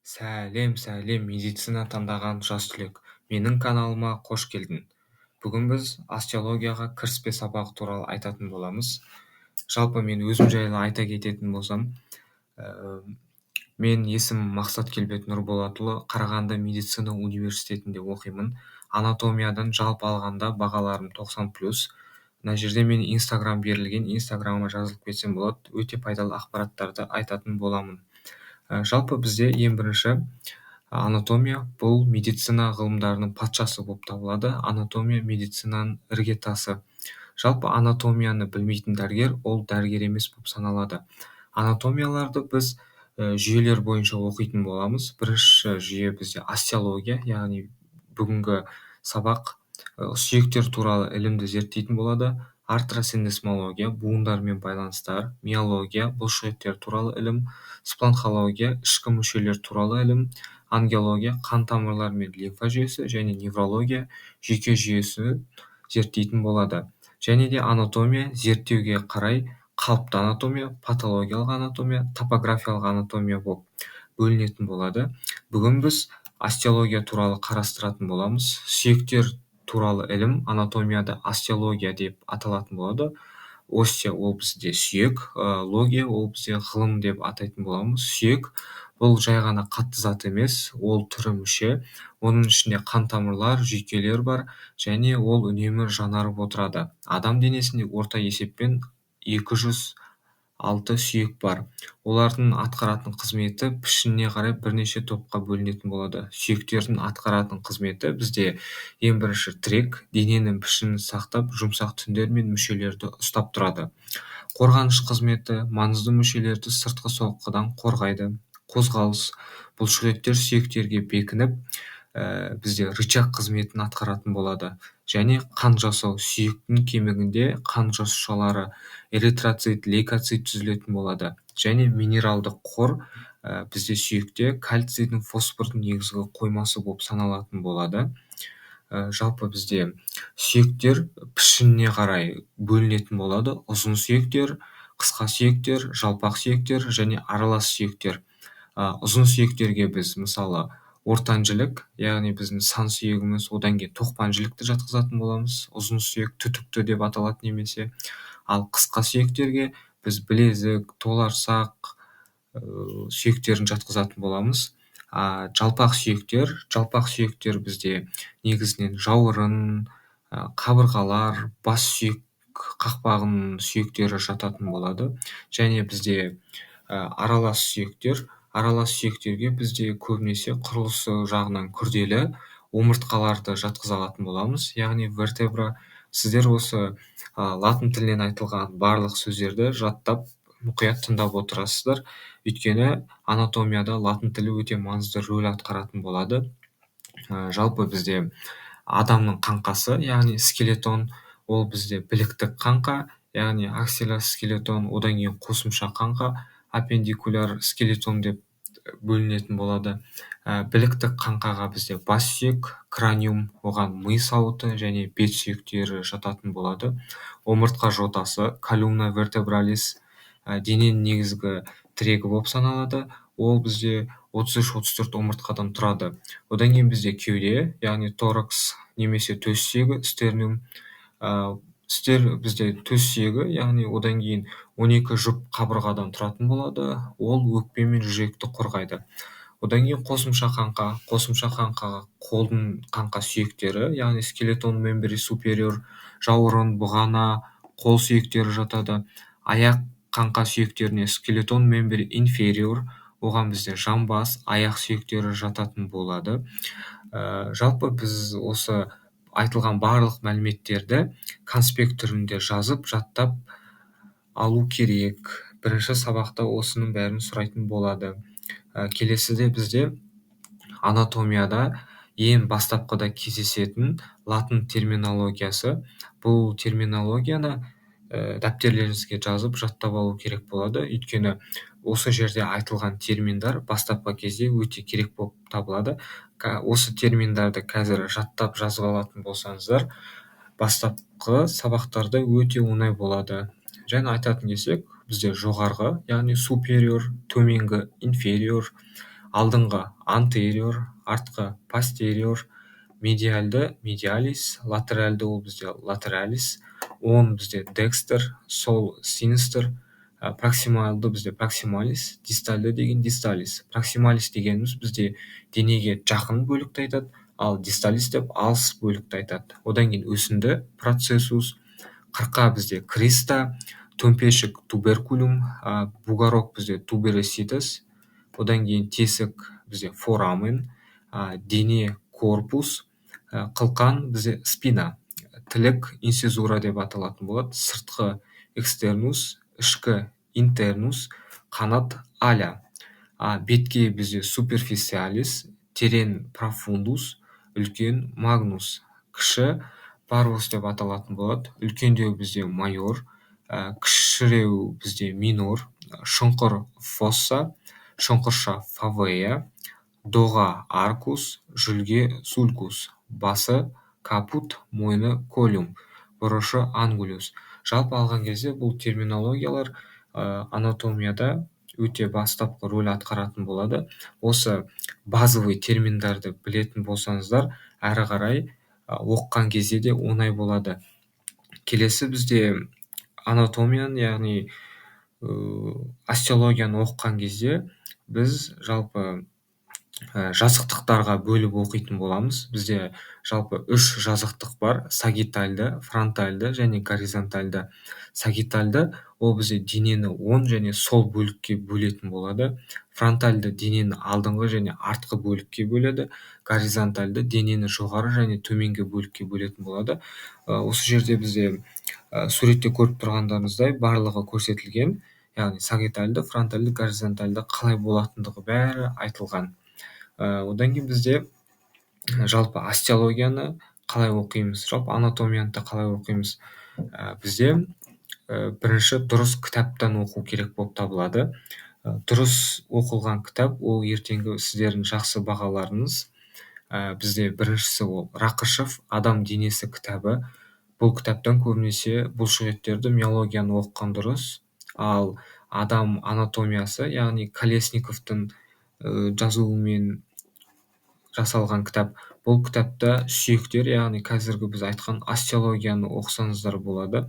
Сәлем медицина таңдаған жас түлек. Менің каналыма қош келдің. Бүгін біз остеологияға кіріспе сабағы туралы айтатын боламыз. Жалпы мен өзім жайлы айта кететін болсам, мен есімім Мақсат Келбет Нұрболатұлы, Қарағанды медицина университетінде оқимын. Анатомиядан жалпы алғанда бағаларым 90+. Мына жерде мен Инстаграм берілген, Инстаграмыма жазылып кетсем болады. Өте пайдалы ақпараттарды айтатын боламын. Жалпы бізде ең бірінші анатомия бұл медицина ғылымдарының патшасы болып табылады. Анатомия медицинаның іргетасы. Жалпы анатомияны білмейтін дәрігер ол дәрігер емес болып саналады. Анатомияларды біз жүйелер бойынша оқитын боламыз. Бірінші жүйе бізде остеология, яғни бүгінгі сабақ сүйектер туралы ілімді зерттейтін болады. Артросинесмология, буындармен байланыстар, миология, бұлшықеттер туралы ілім, спланхология, ішкі мүшелер туралы ілім, ангиология, қан тамырлар мен лимфа жүйесі және неврология, жүйке жүйесі зерттейтін болады. Және де анатомия зерттеуге қарай қалыпты анатомия, патологиялық анатомия, топографиялық анатомия болып бөлінетін болады. Бүгін біз остеология туралы қарастыратын боламыз. Сүйектер туралы ілім анатомияда остеология деп аталатын болады. Остео ол бізде сүйек, логия ол бізде ғылым деп атайтын боламыз. Сүйек бұл жай ғана қатты зат емес, ол түрі мүше. Оның ішінде қан тамырлар, жүйкелер бар және ол үнемі жаңарып отырады. Адам денесінде орта есеппен 206 сүйек бар. Олардың атқаратын қызметі пішініне қарай бірнеше топқа бөлінетін болады. Сүйектердің атқаратын қызметі бізде ең бірінші тірек, дененің пішінін сақтап, жұмсақ тіндер мен мүшелерді ұстап тұрады. Қорғаныш қызметі маңызды мүшелерді сыртқы соққыдан қорғайды. Қозғалыс бұлшықеттер сүйектерге бекініп, бізде рычаг қызметін атқаратын болады. Және қан жасау сүйектің кемігінде қан жасушалары эритроцит, лейкоцит түзілетін болады. Және минералдық қор бізде сүйекте кальцийдің, фосфордың негізгі қоймасы болып саналатын болады. Жалпы бізде сүйектер пішініне қарай бөлінетін болады. Ұзын сүйектер, қысқа сүйектер, жалпақ сүйектер және аралас сүйектер. Ұзын сүйектерге біз мысалы ортан жілік, яғни біздің сан сүйегіміз, одан кейін тоқпан жілікті жатқызатын боламыз. Ұзын сүйек түтікті деп аталады немесе. Ал қысқа сүйектерге біз білезік, толарсақ сүйектерін жатқызатын боламыз. Жалпақ сүйектер бізде негізінен жауырын, қабырғалар, бас сүйек қақпағының сүйектері жататын болады. Және бізде аралас сүйектерге бізде көбінесе құрылысы жағынан күрделі омыртқаларды жатқыза алатын боламыз, яғни вертебра. Сіздер осы латын тілінен айтылған барлық сөздерді жаттап, мұқият тыңдап отырасыздар. Өйткені анатомияда латын тілі өте маңызды рөл атқаратын болады. Жалпы бізде адамның қаңқасы, яғни скелетон, ол бізде біліктік қаңқа, яғни аксилоскелетон, одан кейін қосымша қаңқа, аппендикуляр скелетон деп бөлінетін болады. Біліктік қаңқаға бізде бас сүйек, краниум, оған ми сауыты және бет сүйектері жататын болады. Омыртқа жотасы, колумна вертебралис, дененің негізгі тірегі болып саналады. Ол бізде 33-34 омыртқадан тұрады. Одан кейін бізде кеуде, яғни торакс немесе төс сүйегі, стернум. Бізде төс сүйегі, яғни одан кейін 12 жұп қабырғадан тұратын болады. Ол өкпе мен жүректі қорғайды. Одан кейін қосымша қаңқаға қолдың қаңқа сүйектері, яғни скелетон мембри супериор, жауырын, бұғана, қол сүйектері жатады. Аяқ қаңқа сүйектеріне скелетон мембри инфериор, оған бізде жамбас, аяқ сүйектері жататын болады. Жалпы біз осы айтылған барлық мәліметтерді конспект түрінде жазып, жаттап алу керек. Бірінші сабақта осының бәрін сұрайтын болады. Келесіде бізде анатомияда ең бастапқыда кездесетін латын терминологиясы. Бұл терминологияны дәптерлеріңізге жазып жаттап алу керек болады. Өйткені осы жерде айтылған терминдар бастапқы кезде өте керек болып табылады. Осы терминдарды қазір жаттап жазып алатын болсаңыздар, бастапқы сабақтарда өте оңай болады. Және айтатын келсек, бізде жоғарғы, яғни superior, төменгі inferior, алдыңғы anterior, артқы posterior, медиалды medialis, латеральды ол бізде lateralis, оң бізде dexter, сол sinister, проксималды бізде proximalis, дистальды деген distalis. Проксималис дегеніміз бізде денеге жақын бөлікті айтады, ал дисталис деп алыс бөлікті айтады. Одан кейін өсінді процессус, қырқа бізде криста, төмпешік туберкулум, бугорок бізде тубероситес, одан кейін тесік бізде форамен, дене корпус, қылқан бізде спина, тілік инсизура деп аталатын болады, сыртқы экстернус, ішкі интернус, қанат аля, бетке бізде суперфициалис, терен профундус, үлкен магнус, кіші парвус деп аталатын болады, үлкендеу бізде майор, кішіреу бізде минор, шұңқыр фосса, шұңқырша фавея, доға аркус, жүлге сулькус, басы капут, мойны колюм, бұрышы ангулюс. Жалпы алған кезде бұл терминологиялар анатомияда өте бастапқы рөл атқаратын болады. Осы базовый терминдарды білетін болсаңыздар, әрі қарай оқыған кезде де оңай болады. Келесі бізде анатомияны, яғни остеологияны оқыған кезде біз жалпы жазықтықтарға бөліп оқитын боламыз. Бізде жалпы 3 жазықтық бар: сагитальды, фронтальды және горизонтальды. Сагитальды ол бізде денені оң және сол бөлікке бөлетін болады. Фронтальды денені алдыңғы және артқы бөлікке бөледі. Горизонтальды денені жоғары және төменгі бөлікке бөлетін болады. Осы жерде бізде суретте көріп тұрғандарыңыздай барлығы көрсетілген. Яғни сагитальды, фронтальды, горизонтальды қалай болатындығы бәрі айтылған. Одан кейін бізде жалпы остеологияны қалай оқимыз, жалпы анатомияны да қалай оқимыз. Бізде бірінші дұрыс кітаптан оқу керек болып табылады. Дұрыс оқылған кітап ол ертеңгі сіздердің жақсы бағаларыңыз. Бізде біріншісі ол Рақышев «Адам денесі» кітабы. Бұл кітаптан көбінесе бұлшықеттерді, миологияны оқыған дұрыс. Ал адам анатомиясы, яғни Колесниковтың жазуымен жасалған кітап. Бұл кітапта сүйектер, яғни қазіргі біз айтқан остеологияны оқысаңыздар болады.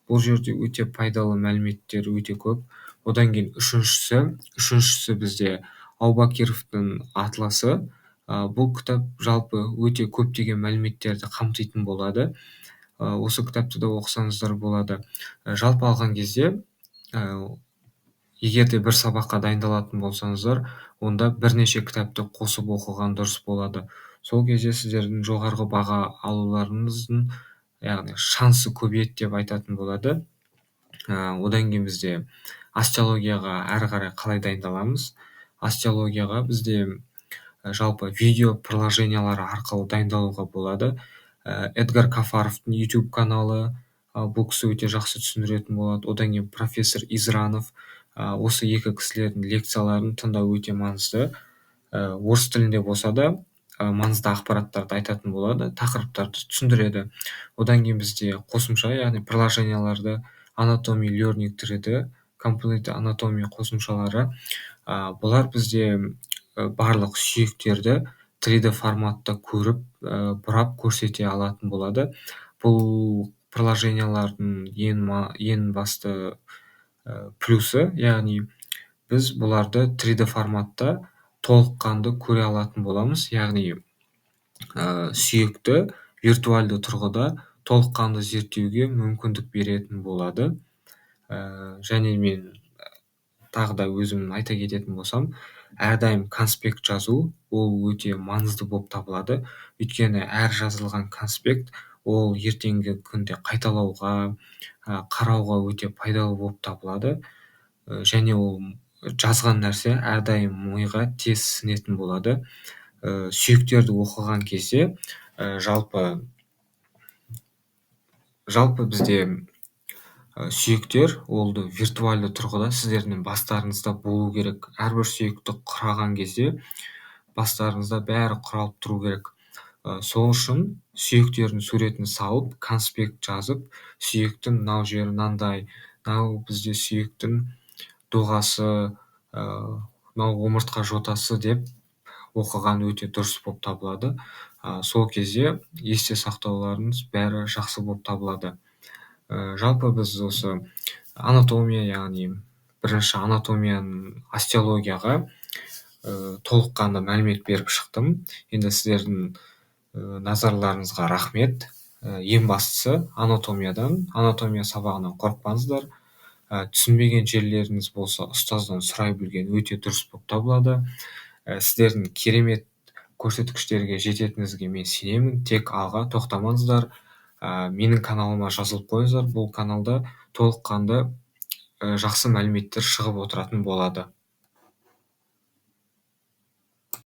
Бұл жерде өте пайдалы мәліметтер өте көп. Одан кейін үшіншісі бізде Аубакировтың атласы. Бұл кітап жалпы өте көптеген мәліметтерді қамтитын болады. Осы кітапты да оқысаңыздар болады. Жалпы алған кезде, егер де бір сабаққа дайындалатын болсаңыздар, онда бірнеше кітапты қосып оқыған дұрыс болады. Сол кезде сіздердің жоғарғы баға алуларыңыздың, яғни шансы көбейеді деп айтатын болады. Одан кейін бізде остеологияға әрі қарай қалай дайындаламыз? Остеологияға бізде жалпы видео приложениялары арқылы дайындалуға болады. Эдгар Кафаровтың YouTube каналы, бұл кісі өте жақсы түсіндіретін болады. Одан кейін профессор Изранов, осы екі кісілердің лекцияларын тыңдау өте маңызды. Орыс тілінде болса да маңызды ақпараттарды айтатын болады, тақырыптарды түсіндіреді. Одан кейін бізде қосымша, яғни приложенияларды Anatomy Learning 3D, Complete Anatomy қосымшалары. Бұлар бізде барлық сүйектерді 3D форматта көріп, бұрап көрсете алатын болады. Бұл приложениялардың ең басты плюсы, яғни біз бұларды 3D форматта толыққанды көре алатын боламыз. Яғни сүйекті виртуальды тұрғыда толыққанды зерттеуге мүмкіндік беретін болады. Және мен тағы да өзім айта кететін болсам, әрдайым конспект жазу ол өте маңызды болып табылады. Өйткені әр жазылған конспект ол ертеңгі күнде қайталауға, қарауға өте пайдалы болып табылады. Және ол жазған нәрсе әрдайым миға тез сіңетін болады. Сүйектерді оқыған кезде жалпы бізде сүйектер олды виртуальды тұрғыда сіздердің бастарыңызда болу керек. Әрбір сүйекті құраған кезде бастарыңызда бәрі құралып тұру керек. Сол үшін сүйектердің суретін салып, конспект жазып, сүйектің мынау жері мынандай, мынау бізде сүйектің доғасы, мынау омыртқа жотасы деп оқыған өте дұрыс болып табылады. Сол кезде есте сақтауларыңыз бәрі жақсы болып табылады. Жалпы біз осы анатомия, яғни бірінші анатомияның остеологияға толыққанды мәлімет беріп шықтым. Енді сіздердің назарларыңызға рахмет. Ең бастысы анатомия сабағынан қорықпаңыздар. Түсінбеген жерлеріңіз болса, ұстаздан сұрай білген өте дұрыс болып табылады. Сіздердің керемет көрсеткіштерге жететініңізге мен сенемін. Тек алға тоқтамаңыздар. Менің каналыма жазылып қойыңыздар. Бұл каналда толыққанды жақсы мәліметтер шығып отыратын болады.